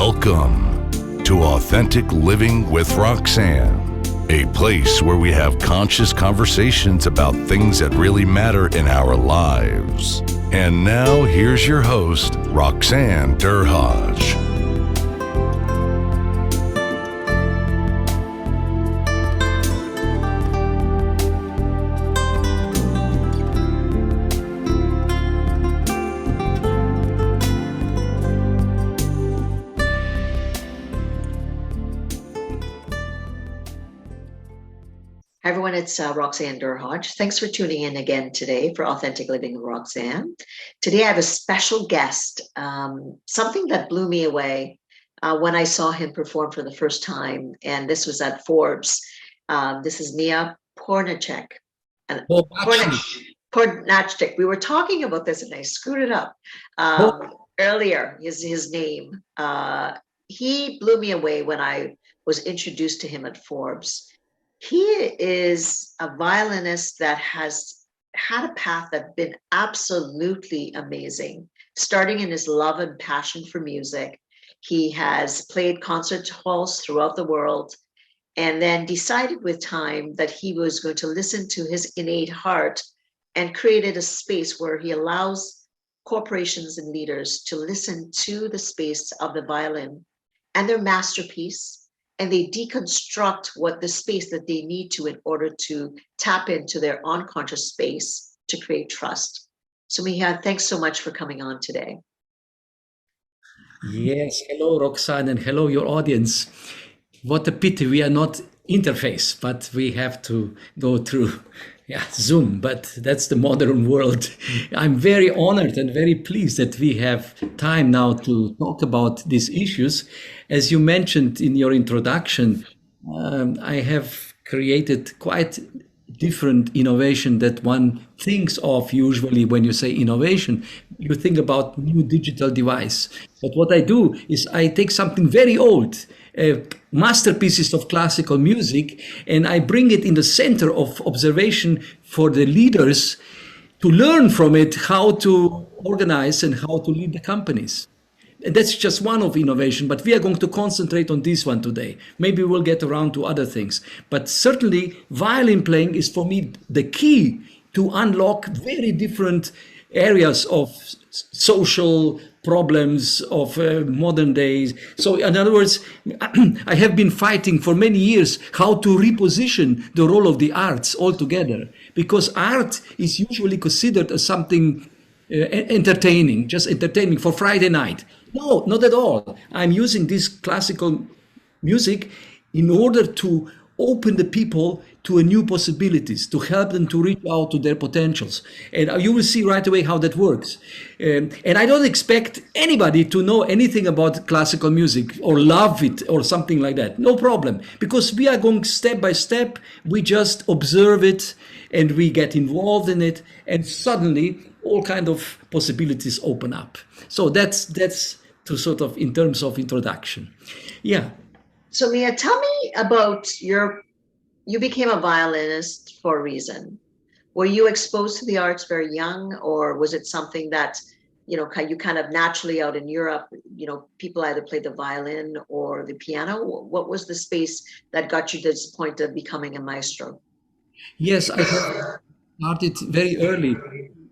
Welcome to Authentic Living with Roxanne, a place where we have conscious conversations about things that really matter in our lives. And now here's your host, Roxanne Derhodge. Hi everyone, it's Roxanne Derhodge. Thanks for tuning in again today for Authentic Living with Roxanne. Today I have a special guest, something that blew me away when I saw him perform for the first time, and this was at Forbes. This is Miha Pogačnik. Pogačnik. We were talking about this and I screwed it up earlier, his name. He blew me away when I was introduced to him at Forbes. He is a violinist that has had a path that's been absolutely amazing. Starting in his love and passion for music, he has played concert halls throughout the world, and then decided with time that he was going to listen to his innate heart and created a space where he allows corporations and leaders to listen to the space of the violin and their masterpiece, and they deconstruct what the space that they need to in order to tap into their unconscious space to create trust. So Miha, thanks so much for coming on today. Yes, hello Roxanne, and hello your audience. What a pity we are not interface, but we have to go through Zoom, but that's the modern world. I'm very honored and very pleased that we have time now to talk about these issues. As you mentioned in your introduction, I have created quite different innovation that one thinks of usually when you say innovation. You think about new digital device. But what I do is I take something very old, masterpieces of classical music, and I bring it in the center of observation for the leaders to learn from it how to organize and how to lead the companies. And that's just one of innovation, but we are going to concentrate on this one today. Maybe we'll get around to other things. But certainly violin playing is for me the key to unlock very different areas of social problems of modern days. So in other words, I have been fighting for many years how to reposition the role of the arts altogether, because art is usually considered as something entertaining, just entertaining for Friday night. No, not at all. I'm using this classical music in order to open the people to a new possibilities, to help them to reach out to their potentials. And you will see right away how that works. And I don't expect anybody to know anything about classical music or love it or something like that. No problem, because we are going step by step. We just observe it and we get involved in it, and suddenly all kind of possibilities open up. So that's to sort of in terms of introduction. Yeah. So Miha, tell me about you became a violinist for a reason. Were you exposed to the arts very young, or was it something that, you kind of naturally out in Europe, people either played the violin or the piano? What was the space that got you to this point of becoming a maestro? Yes, I started very early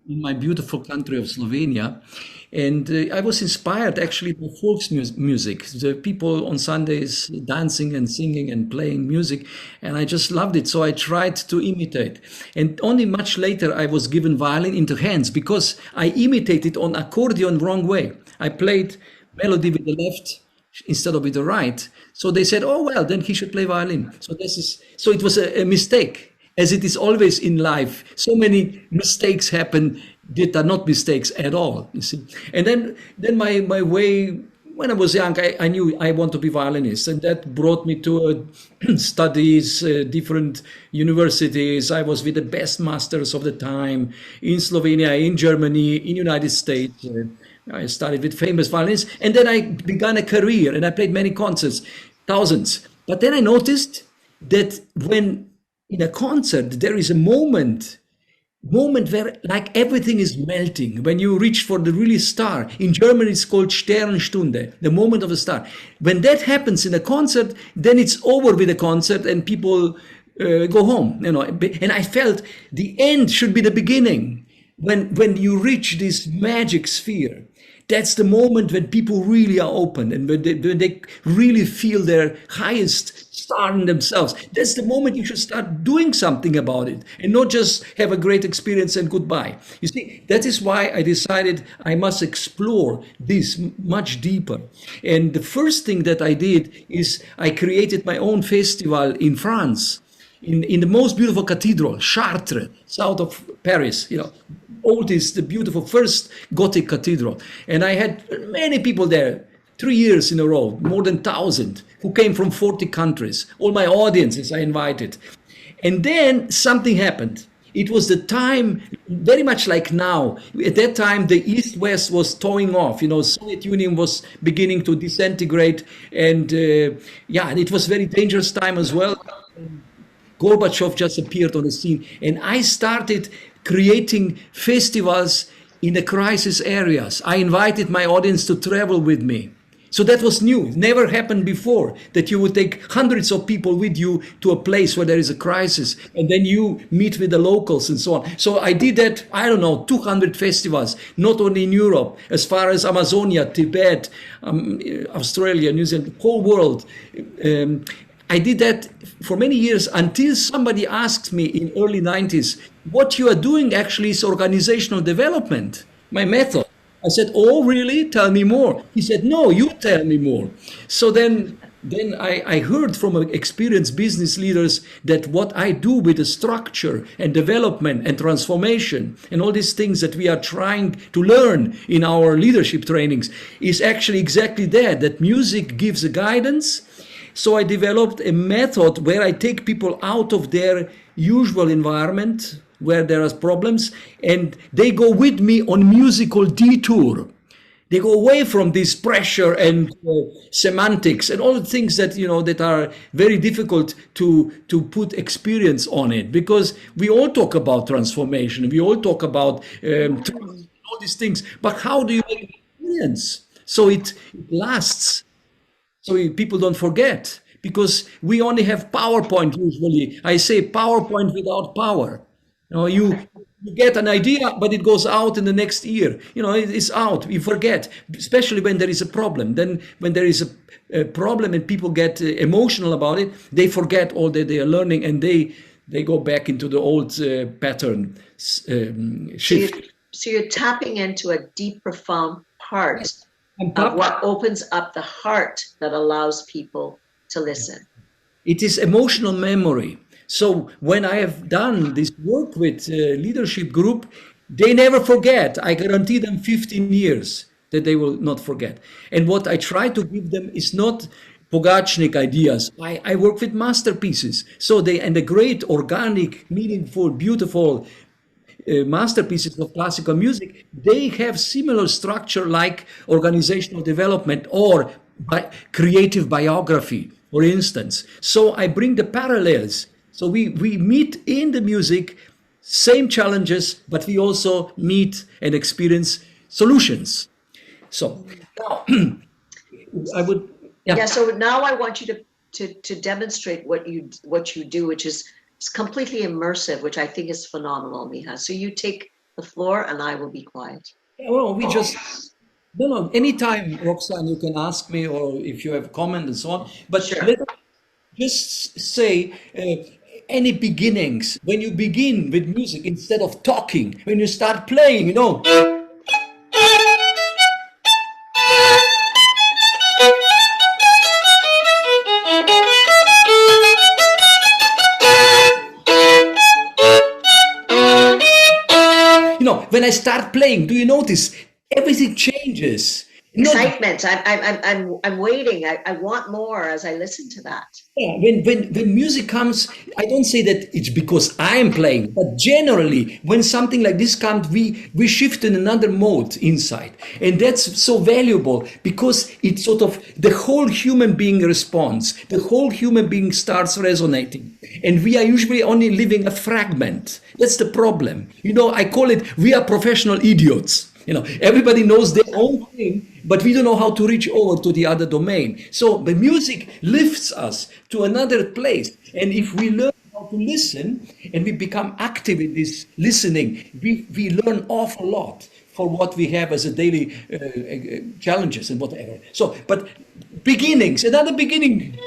in my beautiful country of Slovenia. And I was inspired actually by folk music, the people on Sundays dancing and singing and playing music. And I just loved it. So I tried to imitate. And only much later I was given violin into hands because I imitated on accordion wrong way. I played melody with the left instead of with the right. So they said, oh, well, then he should play violin. So it was a mistake, as it is always in life. So many mistakes happen that are not mistakes at all, you see. And then my way, when I was young, I knew I want to be violinist, and that brought me to studies, different universities. I was with the best masters of the time in Slovenia, in Germany, in United States. I studied with famous violinists, and then I began a career, and I played many concerts, thousands. But then I noticed that when in a concert there is a moment moment where like everything is melting. When you reach for the really star, in German it's called Sternstunde, the moment of a star. When that happens in a concert, then it's over with the concert and people go home. And I felt the end should be the beginning. When you reach this magic sphere, that's the moment when people really are open and when they really feel their highest star in themselves. That's the moment you should start doing something about it and not just have a great experience and goodbye. You see, that is why I decided I must explore this much deeper. And the first thing that I did is I created my own festival in France, in the most beautiful cathedral, Chartres, south of Paris, oldest, the beautiful first Gothic cathedral. And I had many people there, 3 years in a row, more than 1,000, who came from 40 countries. All my audiences I invited. And then something happened. It was the time, very much like now. At that time, the East-West was toying off. Soviet Union was beginning to disintegrate. And it was a very dangerous time as well. Gorbachev just appeared on the scene. And I started creating festivals in the crisis areas. I invited my audience to travel with me. So that was new. It never happened before, that you would take hundreds of people with you to a place where there is a crisis, and then you meet with the locals and so on. So I did that, 200 festivals, not only in Europe, as far as Amazonia, Tibet, Australia, New Zealand, the whole world. I did that for many years until somebody asked me in early 90s, what you are doing actually is organizational development, my method. I said, oh, really? Tell me more. He said, no, you tell me more. So then I heard from experienced business leaders that what I do with the structure and development and transformation and all these things that we are trying to learn in our leadership trainings is actually exactly that music gives a guidance. So I developed a method where I take people out of their usual environment where there are problems, and they go with me on musical detour. They go away from this pressure and semantics and all the things that that are very difficult to put experience on it, because we all talk about transformation, we all talk about all these things, but how do you make experience so it lasts? So people don't forget, because we only have PowerPoint usually. I say PowerPoint without power. You get an idea, but it goes out in the next year. It's out. You forget, especially when there is a problem. Then when there is a problem and people get emotional about it, they forget all that they are learning, and they go back into the old pattern shift. So you're tapping into a deep, profound part of what opens up the heart that allows people to listen. It is emotional memory. So when I have done this work with leadership group, they never forget. I guarantee them 15 years that they will not forget. And what I try to give them is not Po-gah-chnik ideas. I work with masterpieces. So the great, organic, meaningful, beautiful masterpieces of classical music, they have similar structure like organizational development or creative biography, for instance. So I bring the parallels. So we meet in the music, same challenges, but we also meet and experience solutions. So now I would... So now I want you to demonstrate what you do, which is completely immersive, which I think is phenomenal, Miha. So you take the floor and I will be quiet. Well, no, anytime, Roxanne, you can ask me, or if you have a comment and so on. But sure. Let us just say any beginnings. When you begin with music, instead of talking, when you start playing, when I start playing, do you notice everything changes? excitement. I'm waiting. I want more as I listen to that. Yeah, when music comes, I don't say that it's because I am playing, but generally when something like this comes, we shift in another mode inside, and that's so valuable because it's sort of the whole human being responds, the whole human being starts resonating, and we are usually only living a fragment. That's the problem. I call it we are professional idiots. Everybody knows their own thing, but we don't know how to reach over to the other domain. So the music lifts us to another place. And if we learn how to listen and we become active in this listening, we learn awful lot for what we have as a daily challenges and whatever. So, but beginnings, another beginning.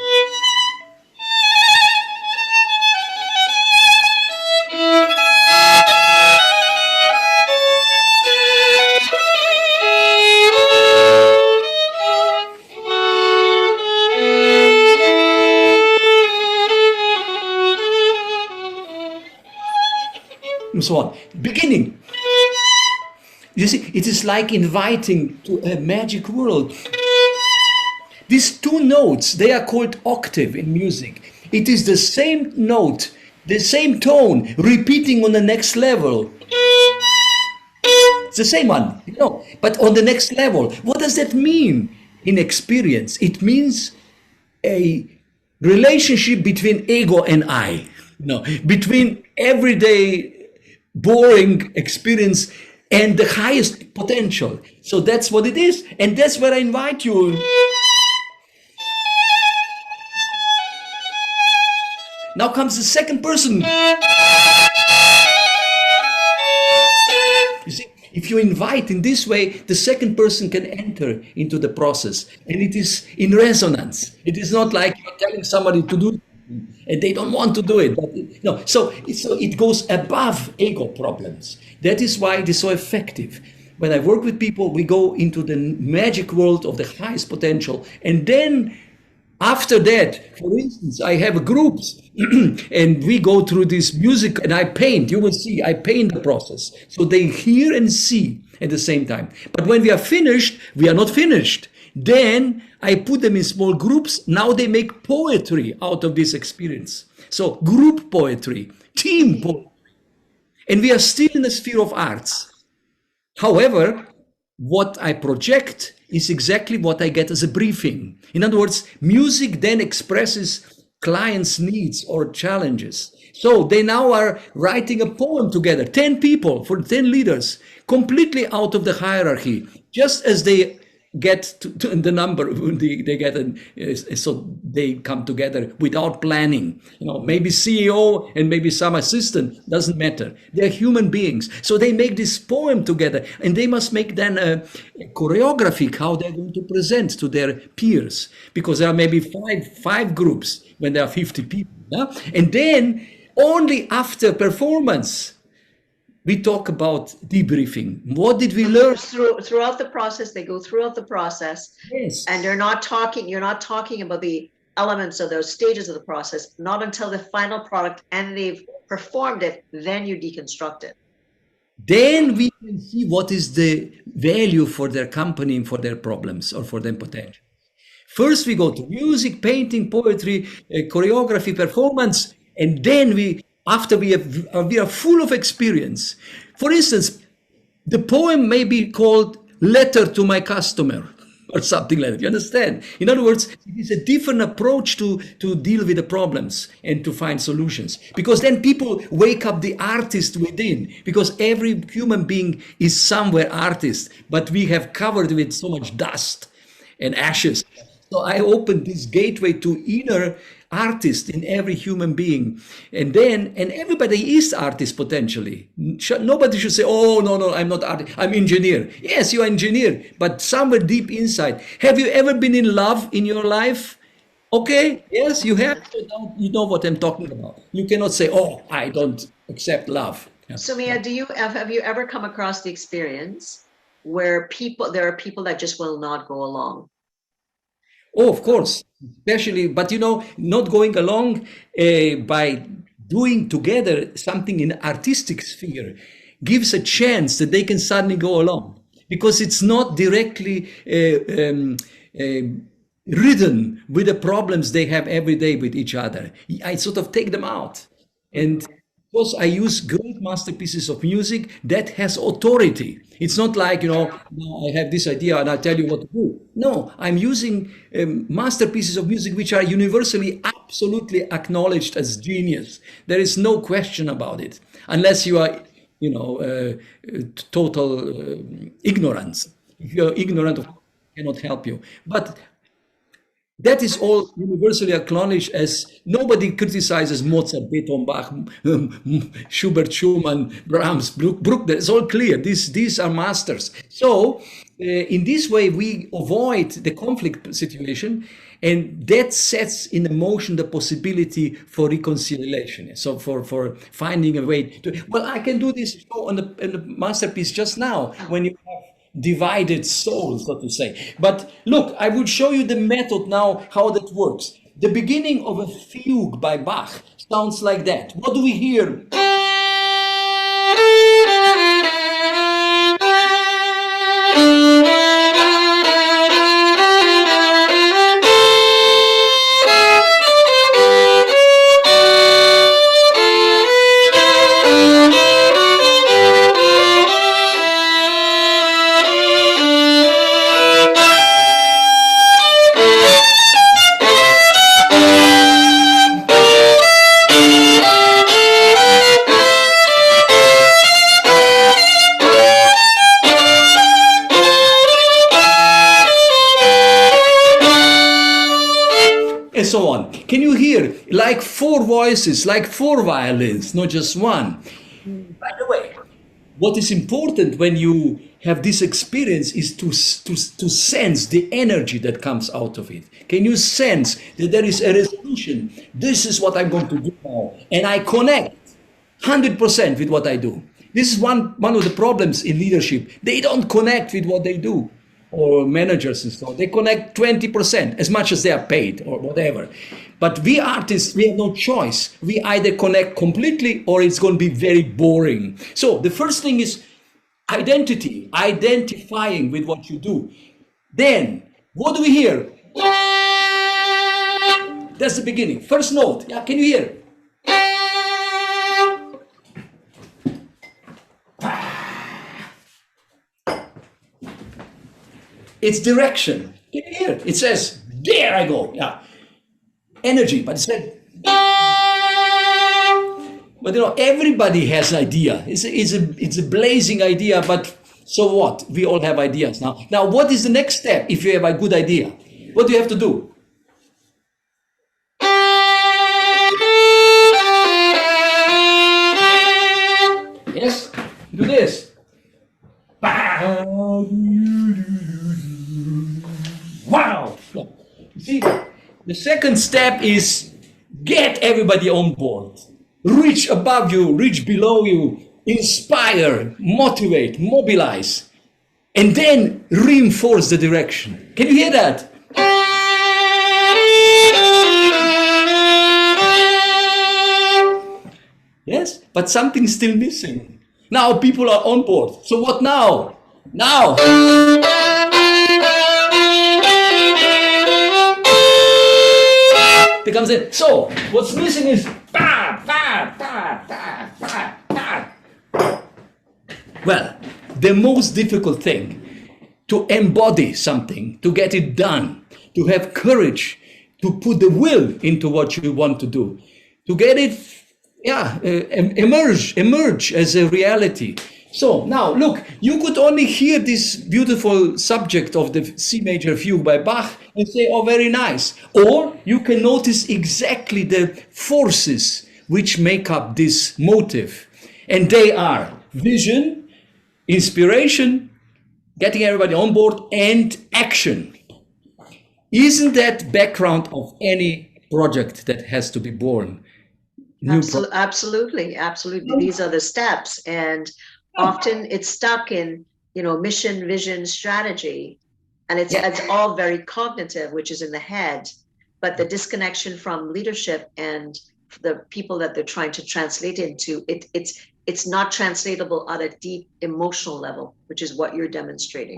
And so on. Beginning. You see, it is like inviting to a magic world. These two notes, they are called octave in music. It is the same note, the same tone, repeating on the next level. It's the same one, but on the next level. What does that mean in experience? It means a relationship between ego and I, between everyday boring experience and the highest potential. So that's what it is. And that's where I invite you. Now comes the second person. You see, if you invite in this way, the second person can enter into the process. And it is in resonance. It is not like you're telling somebody to do and they don't want to do it. But so it goes above ego problems. That is why it is so effective. When I work with people, we go into the magic world of the highest potential. And then after that, for instance, I have groups and we go through this music and I paint. You will see, I paint the process. So they hear and see at the same time. But when we are finished, we are not finished. Then I put them in small groups. Now they make poetry out of this experience. So group poetry, team poetry. And we are still in the sphere of arts. However, what I project is exactly what I get as a briefing. In other words, music then expresses clients' needs or challenges. So they now are writing a poem together, 10 people for 10 leaders, completely out of the hierarchy, just as they get to the number they get, so they come together without planning. Maybe CEO and maybe some assistant, doesn't matter. They're human beings, so they make this poem together, and they must make then a choreography how they're going to present to their peers, because there are maybe five groups when there are 50 people. And then only after performance we talk about debriefing. What did we learn? Throughout the process, they go throughout the process. Yes. And you're not talking about the elements of those stages of the process, not until the final product and they've performed it, then you deconstruct it. Then we can see what is the value for their company and for their problems or for their potential. First, we go to music, painting, poetry, choreography, performance, and then after we are full of experience. For instance, the poem may be called Letter to My Customer or something like that. You understand? In other words, it is a different approach to deal with the problems and to find solutions. Because then people wake up the artist within, because every human being is somewhere artist, but we have covered with so much dust and ashes. So I opened this gateway to inner artist in every human being, and everybody is artist potentially. Nobody should say, "Oh no, I'm not artist, I'm engineer." Yes, you are engineer, but somewhere deep inside. Have you ever been in love in your life? Okay, yes, you have. You know what I'm talking about. You cannot say, "Oh, I don't accept love." Yeah. So Miha, have you ever come across the experience where there are people that just will not go along? Oh, of course, especially, but not going along by doing together something in artistic sphere gives a chance that they can suddenly go along. because it's not directly ridden with the problems they have every day with each other. I sort of take them out. And because I use great masterpieces of music that has authority. It's not like, now I have this idea and I tell you what to do. No, I'm using masterpieces of music which are universally, absolutely acknowledged as genius. There is no question about it, unless you are, total ignorance. If you're ignorant, I cannot help you. But that is all universally acknowledged, as nobody criticizes Mozart, Beethoven, Bach, Schubert, Schumann, Brahms, Bruckner. It's all clear. These are masters. So in this way, we avoid the conflict situation, and that sets in motion the possibility for reconciliation. So for finding a way to, well, I can do this on the masterpiece just now when you have divided soul, so to say. But look, I will show you the method now, how that works. The beginning of a fugue by Bach sounds like that. What do we hear? And so on. Can you hear like 4 voices, like 4 violins, not just one? By the way, what is important when you have this experience is to sense the energy that comes out of it. Can you sense that there is a resolution? This is what I'm going to do now. And I connect 100% with what I do. This is one of the problems in leadership. They don't connect with what they do. Or managers and so on. They connect 20%, as much as they are paid or whatever. But we artists, we have no choice. We either connect completely or it's going to be very boring. So the first thing is identity, identifying with what you do. Then, what do we hear? That's the beginning. First note. Yeah, can you hear? It's direction. Can you hear? It says, there I go. Yeah. Energy, but it said, but everybody has an idea. It's a blazing idea, but so what? We all have ideas now. Now, what is the next step if you have a good idea? What do you have to do? Yes? Do this. Wow! You see, the second step is get everybody on board. Reach above you, reach below you, inspire, motivate, mobilize, and then reinforce the direction. Can you hear that? Yes, but something's still missing. Now people are on board. So what now? Now! Becomes it. So what's missing is well, the most difficult thing to embody something, to get it done, to have courage, to put the will into what you want to do, to get it emerge as a reality. So now look, you could only hear this beautiful subject of the C major fugue by Bach and say, oh, very nice. Or you can notice exactly the forces which make up this motive. And they are vision, inspiration, getting everybody on board, and action. Isn't that background of any project that has to be born? Absolutely. These are the steps. And often it's stuck in, mission, vision, strategy, and it's all very cognitive, which is in the head. But the disconnection from leadership and the people that they're trying to translate into, it's not translatable at a deep emotional level, which is what you're demonstrating.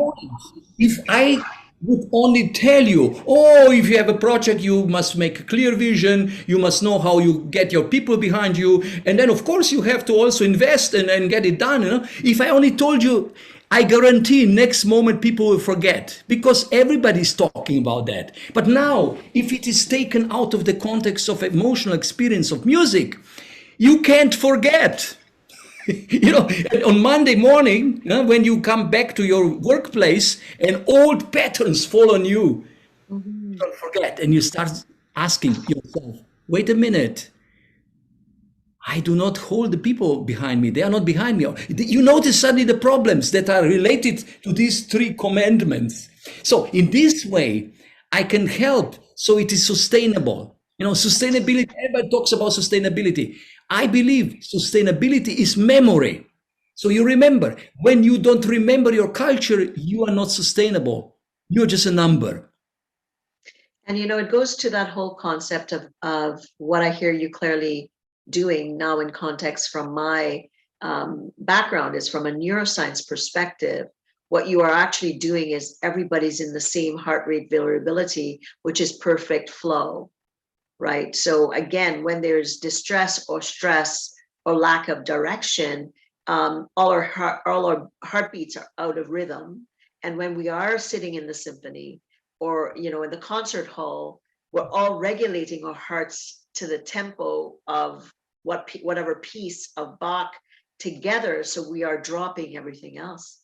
If I would only tell you, oh, if you have a project, you must make a clear vision, you must know how you get your people behind you, and then of course you have to also invest and get it done. You know? If I only told you, I guarantee next moment people will forget, because everybody's talking about that. But now, if it is taken out of the context of emotional experience of music, you can't forget. You know, on Monday morning, when you come back to your workplace and old patterns fall on you, don't forget, and you start asking yourself, wait a minute, I do not hold the people behind me. They are not behind me. You notice suddenly the problems that are related to these 3 commandments. So in this way, I can help so it is sustainable. You know, sustainability, everybody talks about sustainability. I believe sustainability is memory. So you remember, when you don't remember your culture, you are not sustainable. You're just a number. And, you know, it goes to that whole concept of what I hear you clearly doing now in context from my background is from a neuroscience perspective. What you are actually doing is everybody's in the same heart rate variability, which is perfect flow. Right. So again, when there's distress or stress or lack of direction, all our heartbeats are out of rhythm. And when we are sitting in the symphony or, you know, in the concert hall, we're all regulating our hearts to the tempo of whatever piece of Bach together. So we are dropping everything else.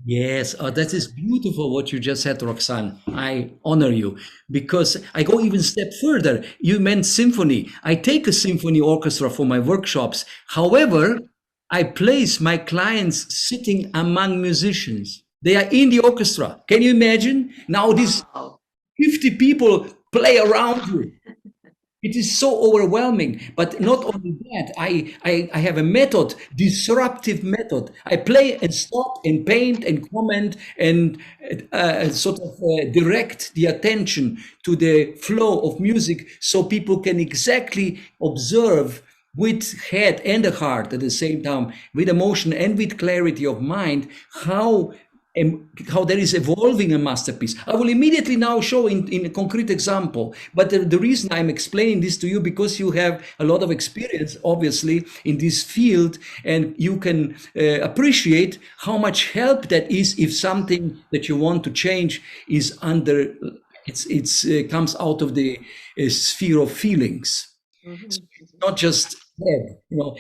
Yes, that is beautiful what you just said, Roxanne. I honor you, because I go even step further. You meant symphony. I take a symphony orchestra for my workshops. However, I place my clients sitting among musicians. They are in the orchestra. Can you imagine? Now these 50 people play around you. It is so overwhelming. But not only that, I have a method, disruptive method. I play and stop and paint and comment and sort of direct the attention to the flow of music so people can exactly observe with head and the heart at the same time, with emotion and with clarity of mind, how there is evolving a masterpiece. I will immediately now show in a concrete example, but the reason I'm explaining this to you, because you have a lot of experience, obviously, in this field, and you can appreciate how much help that is if something that you want to change is under, comes out of the sphere of feelings. So it's not just head, you know.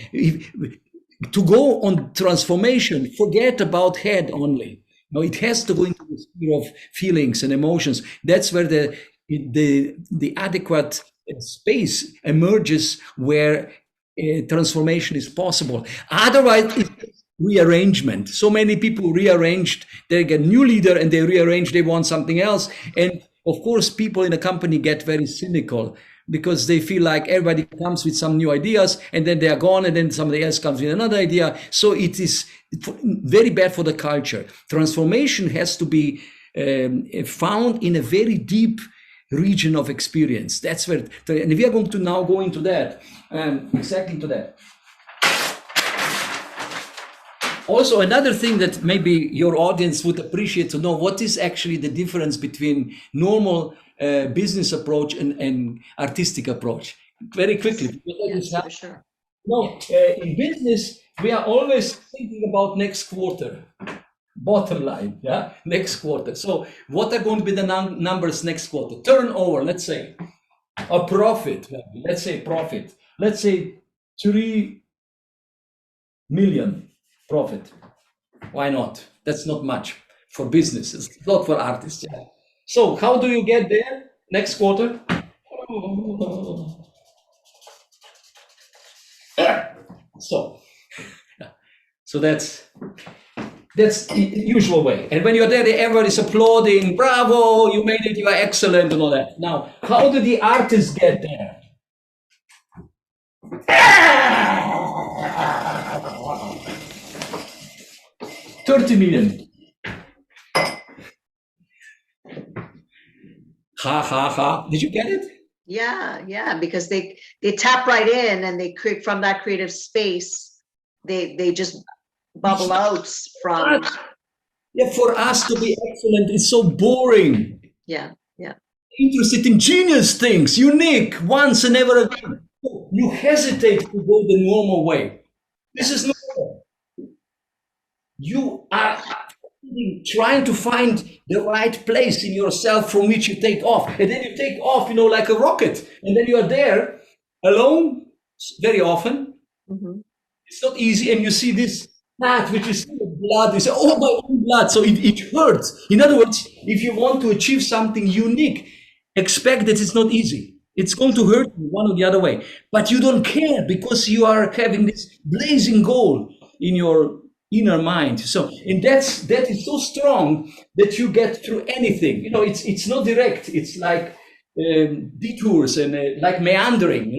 To go on transformation, forget about head only. No, it has to go into the sphere of feelings and emotions. That's where the adequate space emerges, where transformation is possible. Otherwise, it's rearrangement. So many people rearranged. They get a new leader and they rearrange. They want something else. And of course, people in a company get very cynical, because they feel like everybody comes with some new ideas and then they are gone, and then somebody else comes with another idea. So it is very bad for the culture. Transformation has to be found in a very deep region of experience. That's where, and we are going to now go into that, exactly to that. Also, another thing that maybe your audience would appreciate to know, what is actually the difference between normal business approach and artistic approach. Very quickly. Yes, for sure. No, in business, we are always thinking about next quarter, bottom line, yeah, next quarter. So what are going to be the numbers next quarter? Turnover, let's say, or profit, let's say profit. Let's say 3 million profit. Why not? That's not much for businesses, not for artists. Yeah. So how do you get there next quarter? So that's the usual way. And when you're there, everyone is applauding, bravo, you made it, you are excellent, and all that. Now, how do the artists get there? 30 million. Ha, ha, ha. Did you get it? Yeah, because they tap right in, and they create from that creative space. they just bubble out from. Yeah, for us to be excellent is so boring. Yeah. Interested in genius things, unique, once and never again. You hesitate to go the normal way. This is normal. You are trying to find the right place in yourself from which you take off. And then you take off, like a rocket. And then you are there alone very often. Mm-hmm. It's not easy. And you see this path which is full of blood. You say, oh, my own blood. So it hurts. In other words, if you want to achieve something unique, expect that it's not easy. It's going to hurt you one or the other way. But you don't care because you are having this blazing goal in your inner mind. So, and that is so strong that you get through anything. It's not direct. It's like detours and like meandering.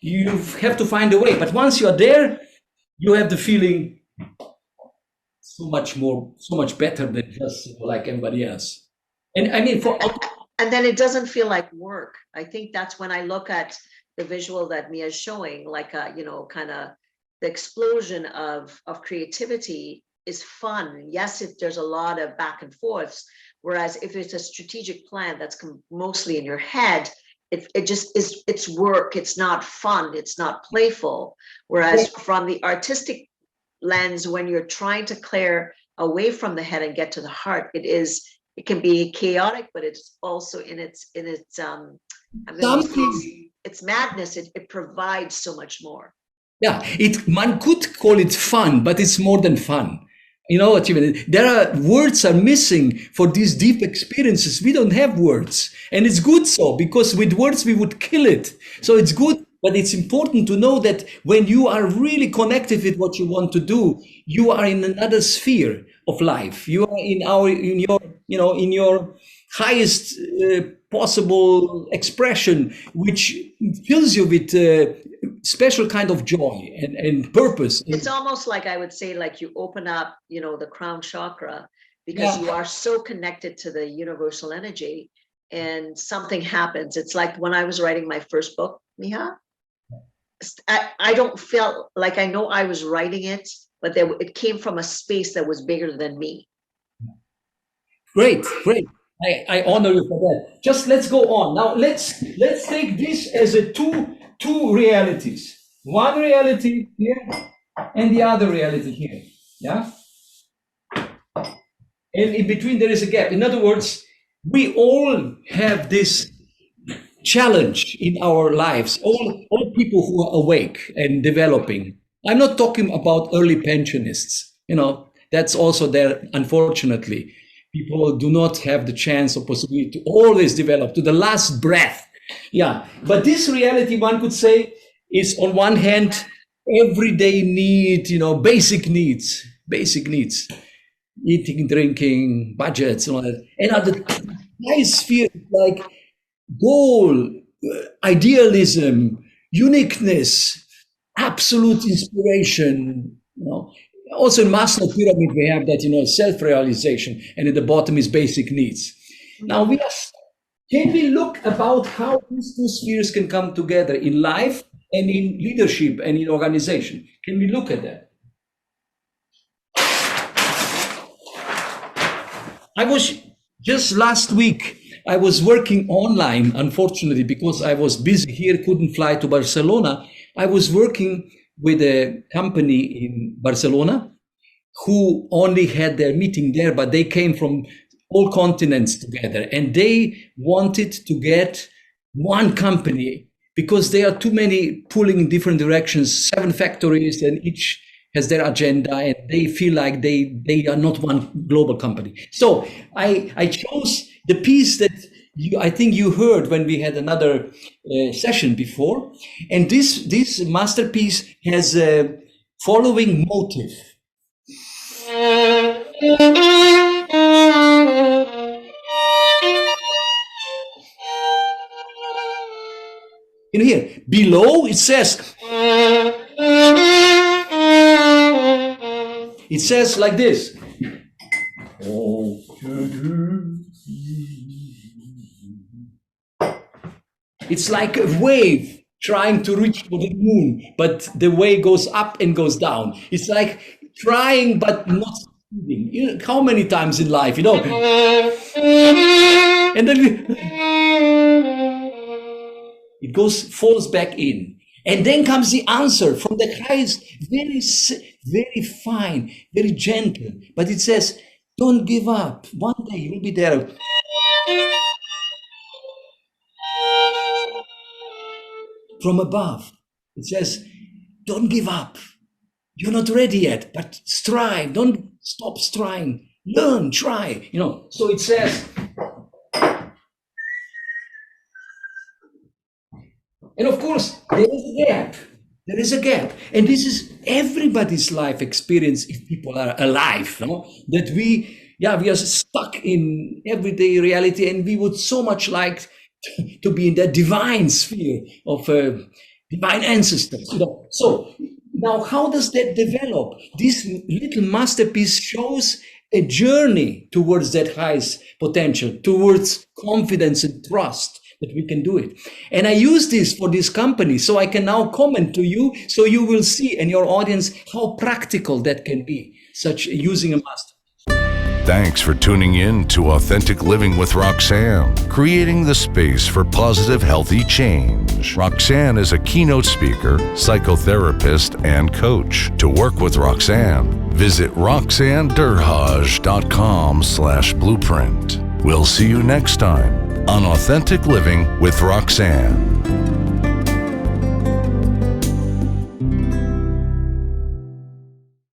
You have to find a way. But once you are there, you have the feeling so much better than just like everybody else. And I mean, and then it doesn't feel like work. I think that's when I look at the visual that Miha is showing, like kind of the explosion of creativity is fun. Yes, there's a lot of back and forths. Whereas if it's a strategic plan that's mostly in your head, it just is, it's work. It's not fun. It's not playful. Whereas from the artistic lens, when you're trying to clear away from the head and get to the heart, it can be chaotic, but it's also in its madness. It provides so much more. Yeah, one could call it fun, but it's more than fun. You know what you mean? Words are missing for these deep experiences. We don't have words, and it's good so, because with words we would kill it. So it's good, but it's important to know that when you are really connected with what you want to do, you are in another sphere of life. You are in your highest possible expression, which fills you with special kind of joy and purpose. It's almost like, I would say, like you open up, the crown chakra, because you are so connected to the universal energy, and something happens. It's like when I was writing my first book, Miha, I don't feel like, I know I was writing it, but it came from a space that was bigger than me. Great. I honor you for that. Just let's go on. Now let's take this as a two realities. One reality here and the other reality here. Yeah? And in between there is a gap. In other words, we all have this challenge in our lives, all people who are awake and developing. I'm not talking about early pensionists. That's also there, unfortunately. People do not have the chance or possibility to always develop to the last breath. Yeah, but this reality, one could say, is on one hand, everyday need, basic needs, eating, drinking, budgets, and all that. And at the high sphere, like goal, idealism, uniqueness, absolute inspiration, Also in Maslow pyramid, we have that, self-realization, and at the bottom is basic needs. Now, can we look about how these two spheres can come together in life and in leadership and in organization? Can we look at that? I was just last week, I was working online, unfortunately, because I was busy here, couldn't fly to Barcelona. I was working with a company in Barcelona who only had their meeting there, but they came from all continents together, and they wanted to get one company because there are too many pulling in different directions, 7 factories, and each has their agenda, and they feel like they are not one global company. So I chose the piece that I think you heard when we had another session before, and this masterpiece has a following motive. Here below it says like this. It's like a wave trying to reach for the moon, but the way goes up and goes down. It's like trying but not succeeding. You know, how many times in life, you know? And then it falls back in. And then comes the answer from the highest, very fine, very gentle. But it says, don't give up. One day you'll be there. From above, it says, don't give up. You're not ready yet, but strive. Don't stop striving. Learn, try. You know, so it says, and of course, there is a gap. There is a gap. And this is everybody's life experience if people are alive, you know? That we are stuck in everyday reality, and we would so much like to be in that divine sphere of divine ancestors. You know? So now how does that develop? This little masterpiece shows a journey towards that highest potential, towards confidence and trust that we can do it. And I use this for this company, so I can now comment to you, so you will see in your audience how practical that can be, such using a master. Thanks for tuning in to Authentic Living with Roxanne, creating the space for positive, healthy change. Roxanne is a keynote speaker, psychotherapist, and coach. To work with Roxanne, visit roxannederhage.com/blueprint. We'll see you next time on Authentic Living with Roxanne.